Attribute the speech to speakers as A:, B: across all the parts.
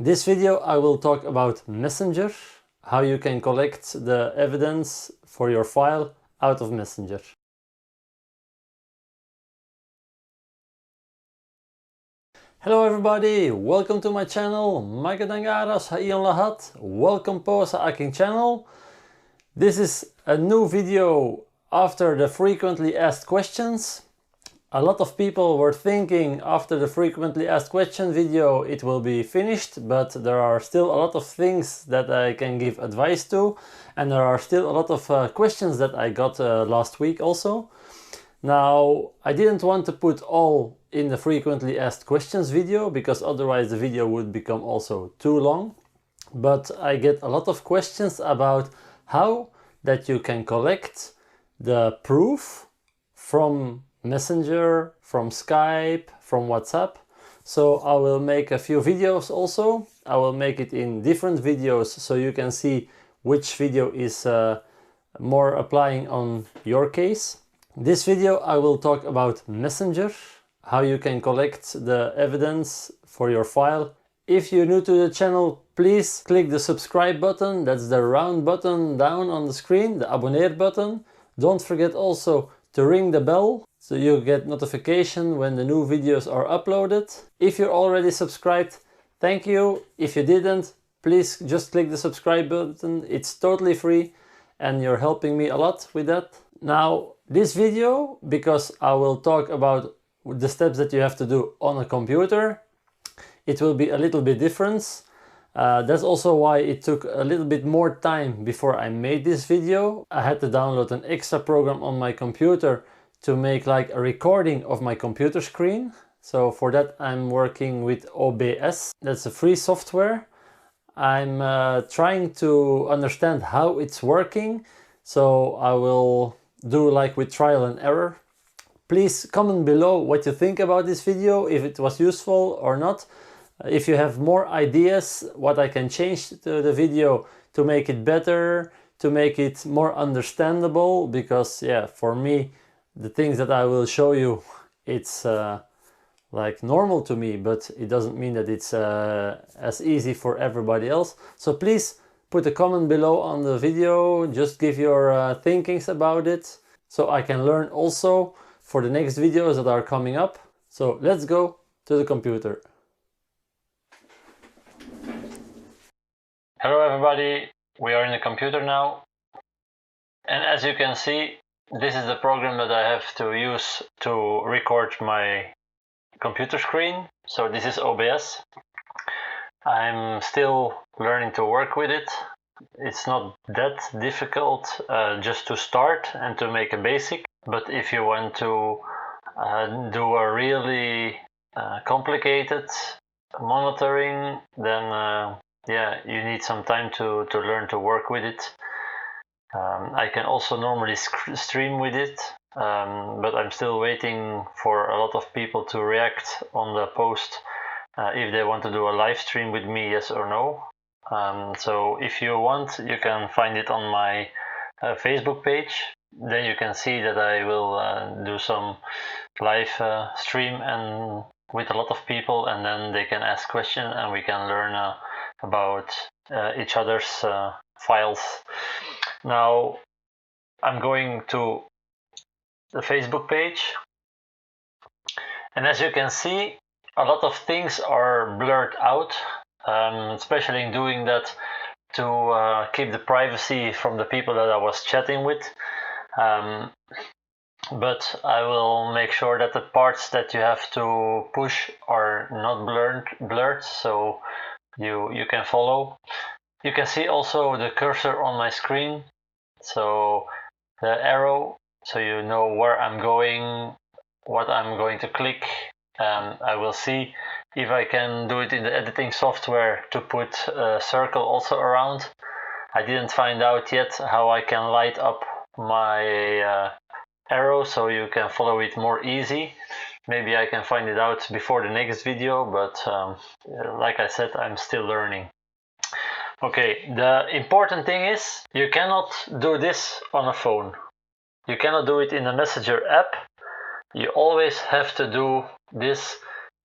A: This video I will talk about Messenger, how you can collect the evidence for your file out of Messenger. Hello everybody, welcome to my channel. Magandang sa iyong lahat. Welcome po sa aking channel. This is a new video after the frequently asked questions. A lot of people were thinking after the frequently asked question video it will be finished, but there are still a lot of things that I can give advice to, and there are still a lot of questions that I got last week also. Now, I didn't want to put all in the frequently asked questions video because otherwise the video would become also too long, but I get a lot of questions about how that you can collect the proof from Messenger, from Skype, from WhatsApp. So I will make a few videos also. I will make it in different videos so you can see which video is more applying on your case. This video I will talk about Messenger, how you can collect the evidence for your file. If you're new to the channel, please click the subscribe button, that's the round button down on the screen, the abonneer button. Don't forget also to ring the bell so you get notification when the new videos are uploaded. If you're already subscribed, thank you. If you didn't, please just click the subscribe button. It's totally free and you're helping me a lot with that. Now, this video, because I will talk about the steps that you have to do on a computer, it will be a little bit different. That's also why it took a little bit more time before I made this video. I had to download an extra program on my computer to make like a recording of my computer screen. So for that I'm working with OBS. That's a free software. I'm trying to understand how it's working. So I will do like with trial and error. Please comment below what you think about this video, if it was useful or not. If you have more ideas what I can change to the video to make it better, to make it more understandable, because yeah, for me the things that I will show you, it's like normal to me, but it doesn't mean that it's as easy for everybody else. So please put a comment below on the video, just give your thinkings about it so I can learn also for the next videos that are coming up. So let's go to the computer. Hello everybody, we are in the computer now, and as you can see, this is the program that I have to use to record my computer screen. So this is OBS. I'm still learning to work with it. It's not that difficult just to start and to make a basic, but if you want to do a really complicated monitoring, then yeah, you need some time to learn to work with it. I can also normally stream with it, but I'm still waiting for a lot of people to react on the post if they want to do a live stream with me, yes or no. So if you want, you can find it on my Facebook page. Then you can see that I will do some live stream and with a lot of people, and then they can ask questions and we can learn about each other's files. Now I'm going to the Facebook page, and as you can see, a lot of things are blurred out, especially in doing that to keep the privacy from the people that I was chatting with. But I will make sure that the parts that you have to push are not blurred, so you can follow. You can see also the cursor on my screen, so the arrow, so you know where I'm going, what I'm going to click. I will see if I can do it in the editing software to put a circle also around. I didn't find out yet how I can light up my arrow so you can follow it more easy. Maybe I can find it out before the next video, but like I said, I'm still learning. Okay, the important thing is you cannot do this on a phone. You cannot do it in the Messenger app. You always have to do this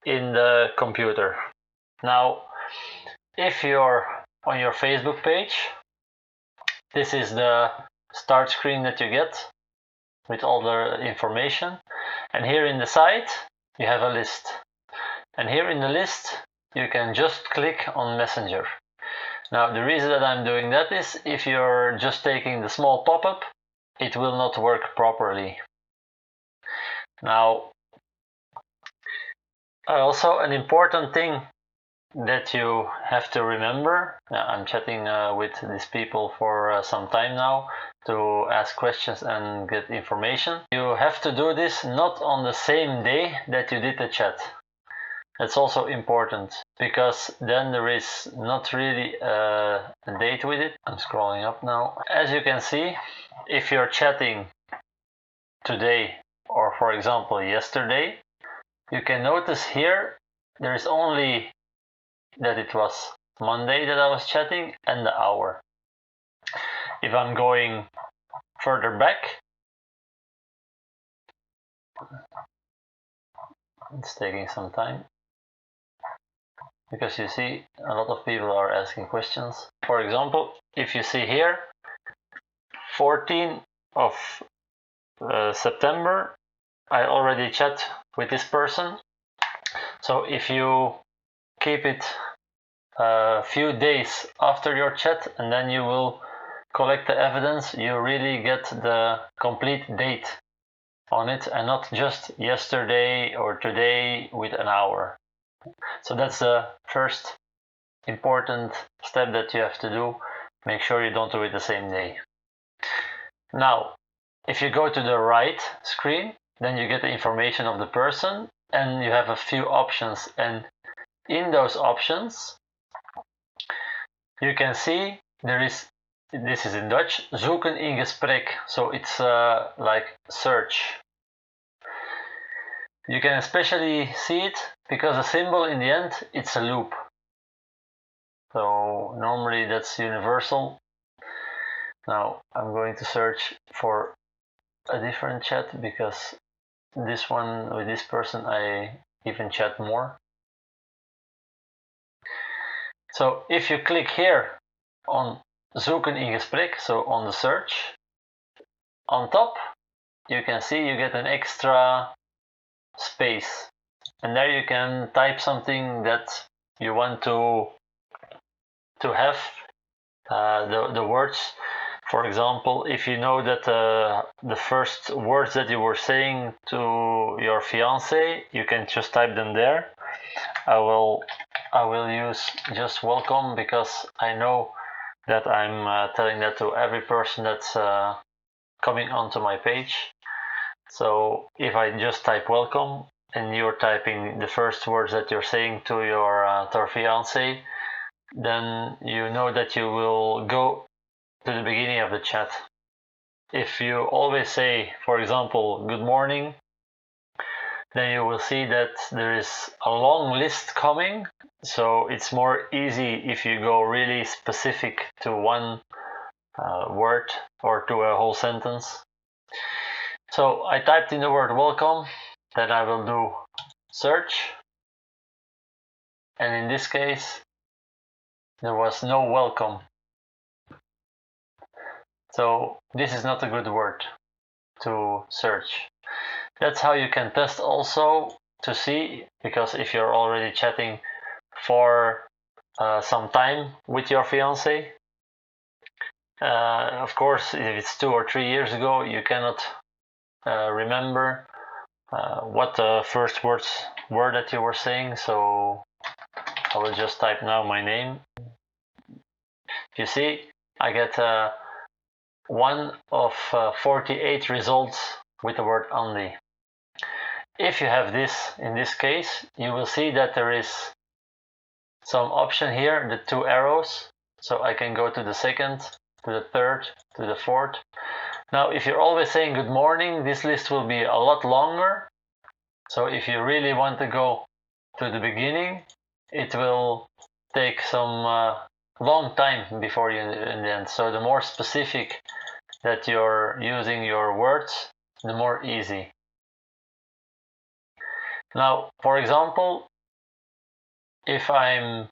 A: in the computer. Now, if you're on your Facebook page, this is the start screen that you get with all the information. And here in the side, you have a list. And here in the list, you can just click on Messenger. Now, the reason that I'm doing that is if you're just taking the small pop-up, it will not work properly. Now, also an important thing that you have to remember, I'm chatting with these people for some time now to ask questions and get information. You have to do this not on the same day that you did the chat. That's also important, because then there is not really a date with it. I'm scrolling up now. As you can see, if you're chatting today or for example yesterday, you can notice here there is only that it was Monday that I was chatting and the hour. If I'm going further back, it's taking some time, because you see a lot of people are asking questions. For example, if you see here 14th of September, I already chat with this person. So if you keep it a few days after your chat and then you will collect the evidence, you really get the complete date on it and not just yesterday or today with an hour. So that's the first important step that you have to do. Make sure you don't do it the same day. Now, if you go to the right screen, then you get the information of the person and you have a few options, and in those options you can see there is, this is in Dutch, zoeken in gesprek, so it's like search. You can especially see it because the symbol in the end, it's a loop. So normally that's universal. Now I'm going to search for a different chat, because this one with this person I even chat more. So if you click here on zoeken in gesprek, so on the search, on top you can see you get an extra space, and there you can type something that you want to have, the words. For example, if you know that the first words that you were saying to your fiance, you can just type them there. I will use just welcome, because I know that I'm telling that to every person that's coming onto my page. So if I just type welcome and you're typing the first words that you're saying to your fiance, then you know that you will go to the beginning of the chat. If you always say, for example, good morning, then you will see that there is a long list coming. So it's more easy if you go really specific to one word or to a whole sentence. So I typed in the word welcome, then I will do search, and in this case there was no welcome. So this is not a good word to search. That's how you can test also to see, because if you're already chatting for some time with your fiance, of course if it's 2 or 3 years ago, you cannot remember what the first words were that you were saying. So I will just type now my name. You see, I get one of 48 results with the word Andy. If you have this, in this case, you will see that there is some option here, the 2 arrows. So I can go to the second, to the third, to the fourth. Now, if you're always saying good morning, this list will be a lot longer. So if you really want to go to the beginning, it will take some long time before you in the end. So the more specific that you're using your words, the more easy. Now, for example, if I'm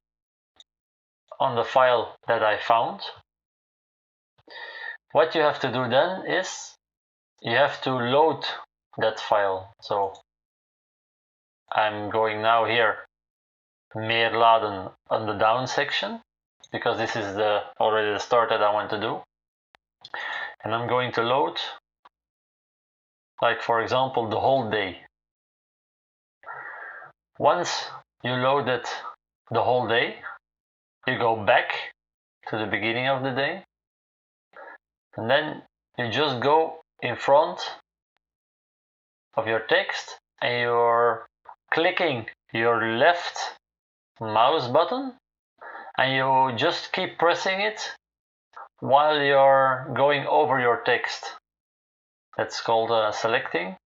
A: on the file that I found. What you have to do then is you have to load that file. So I'm going now here, meer laden on the down section, because this is already the start that I want to do. And I'm going to load, like for example, the whole day. Once you loaded the whole day, you go back to the beginning of the day, and then you just go in front of your text and you're clicking your left mouse button and you just keep pressing it while you're going over your text. That's called selecting.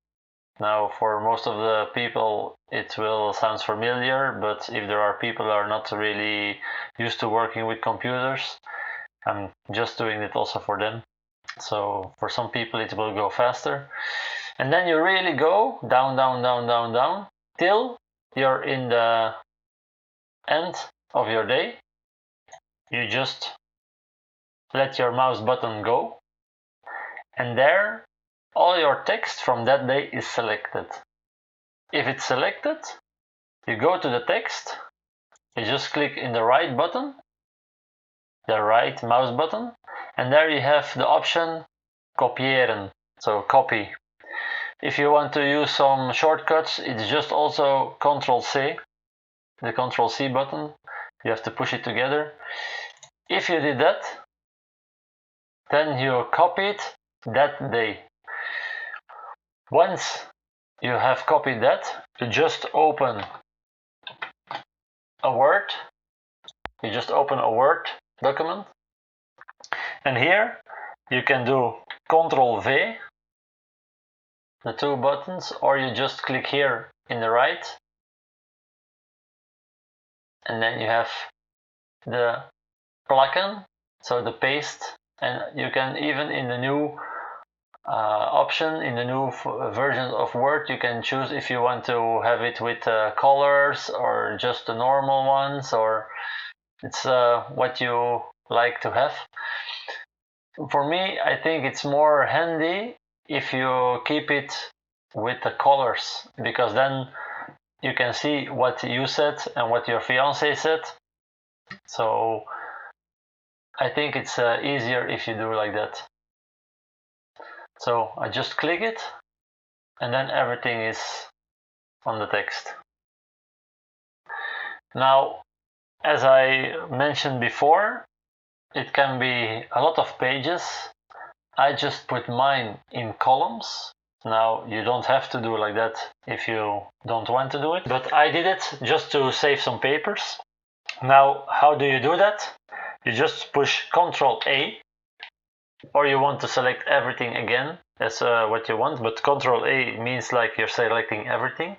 A: Now for most of the people it will sound familiar, but if there are people who are not really used to working with computers, I'm just doing it also for them. So for some people it will go faster. And then you really go down, down, down, down, down till you're in the end of your day. You just let your mouse button go, and there all your text from that day is selected. If it's selected, you go to the text, you just click in the right button, the right mouse button, and there you have the option kopiëren, so copy. If you want to use some shortcuts, it's just also Ctrl-C, the Ctrl-C button. You have to push it together. If you did that, then you copied that day. Once you have copied that, you just open a Word. You just open a Word document. And here you can do Ctrl-V, the two buttons, or you just click here in the right. And then you have the plakken, so the paste, and you can even in the new option, in the new version of Word, you can choose if you want to have it with colors or just the normal ones, or it's what you like to have. For me, I think it's more handy if you keep it with the colors, because then you can see what you said and what your fiance said. So I think it's easier if you do like that. So I just click it and then everything is on the text. Now, as I mentioned before, it can be a lot of pages. I just put mine in columns. Now, you don't have to do like that if you don't want to do it, but I did it just to save some papers. Now, how do you do that? You just push Ctrl-A, or you want to select everything again. That's what you want, but Ctrl-A means like you're selecting everything.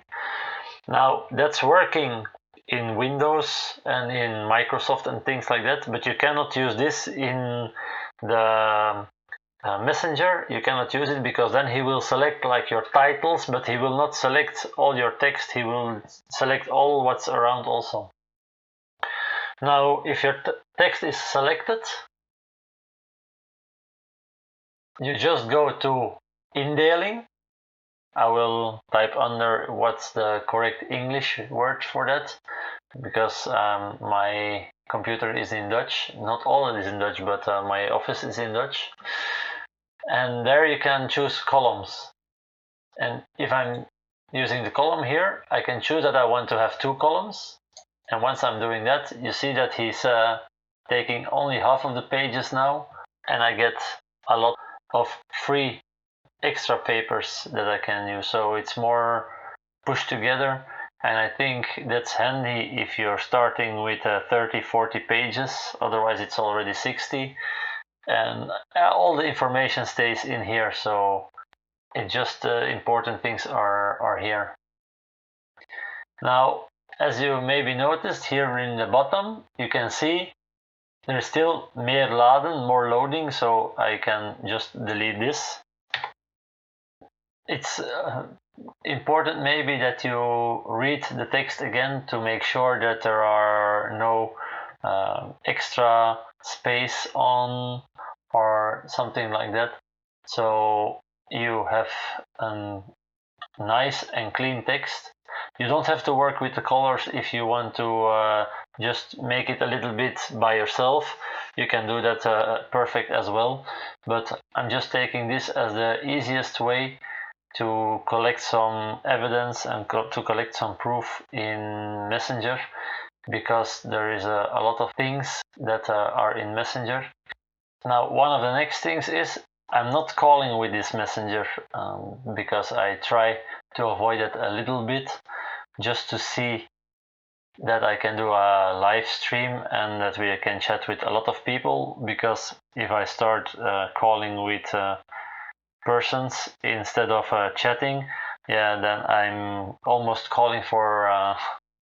A: Now, that's working in Windows and in Microsoft and things like that, but you cannot use this in the Messenger. You cannot use it because then he will select like your titles, but he will not select all your text. He will select all what's around also. Now, if your text is selected, you just go to indeling. I will type under what's the correct English word for that, because my computer is in Dutch. Not all is in Dutch, but my office is in Dutch. And there you can choose columns. And if I'm using the column here, I can choose that I want to have 2 columns. And once I'm doing that, you see that he's taking only half of the pages now, and I get a lot of free extra papers that I can use. So it's more pushed together, and I think that's handy if you're starting with 30-40 pages. Otherwise it's already 60, and all the information stays in here, so it just important things are here. Now, as you maybe noticed here in the bottom, you can see there's still meer laden, more loading, so I can just delete this. It's important maybe that you read the text again to make sure that there are no extra space on or something like that. So you have a nice and clean text. You don't have to work with the colors if you want to just make it a little bit by yourself. You can do that perfect as well. But I'm just taking this as the easiest way to collect some evidence and to collect some proof in Messenger, because there is a lot of things that are in Messenger. Now, one of the next things is I'm not calling with this Messenger because I try to avoid it a little bit, just to see that I can do a live stream and that we can chat with a lot of people. Because if I start calling with persons instead of chatting, yeah, then I'm almost calling for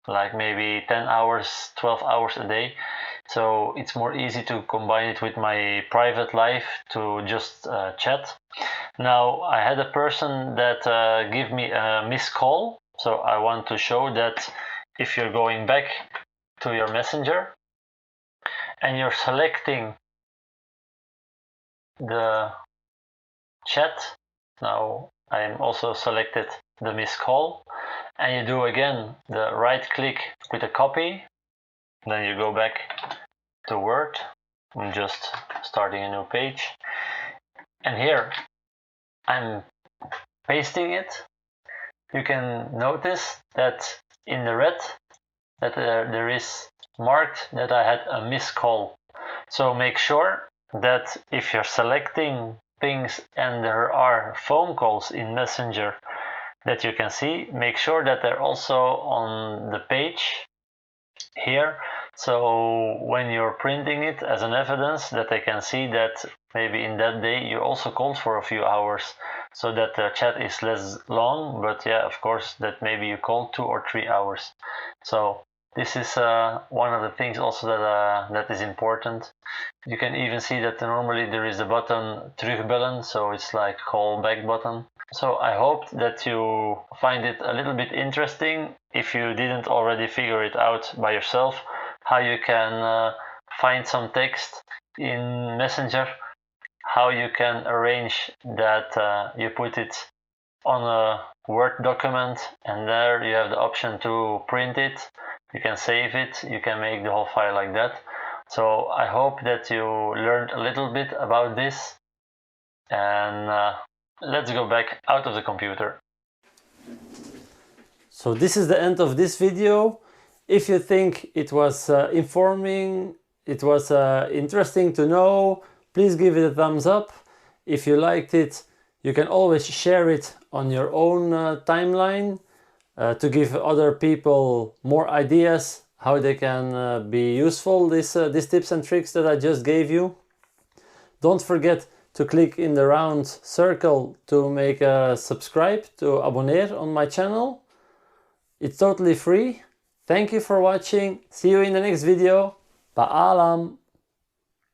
A: like maybe 10 hours, 12 hours a day. So it's more easy to combine it with my private life to just chat. Now, I had a person that gave me a missed call. So I want to show that if you're going back to your Messenger and you're selecting the chat, now I'm also selected the missed call, and you do again the right click with a copy, then you go back to Word. I'm just starting a new page, and here I'm pasting it. You can notice that in the red that there is marked that I had a missed call. So make sure that if you're selecting things and there are phone calls in Messenger that you can see, make sure that they're also on the page here. So when you're printing it as an evidence, that they can see that maybe in that day you also called for a few hours, so that the chat is less long. But yeah, of course, that maybe you called 2 or 3 hours. So this is one of the things also that is important. You can even see that normally there is a button terugbellen, so it's like call back button. So I hope that you find it a little bit interesting, if you didn't already figure it out by yourself, how you can find some text in Messenger, how you can arrange that you put it on a Word document, and there you have the option to print it. You can save it, you can make the whole file like that. So I hope that you learned a little bit about this, and let's go back out of the computer. So this is the end of this video. If you think it was informing, it was interesting to know, please give it a thumbs up. If you liked it, you can always share it on your own timeline to give other people more ideas how they can be useful, these tips and tricks that I just gave you. Don't forget to click in the round circle to make a subscribe, to abonneer on my channel. It's totally free. Thank you for watching. See you in the next video. Paalam.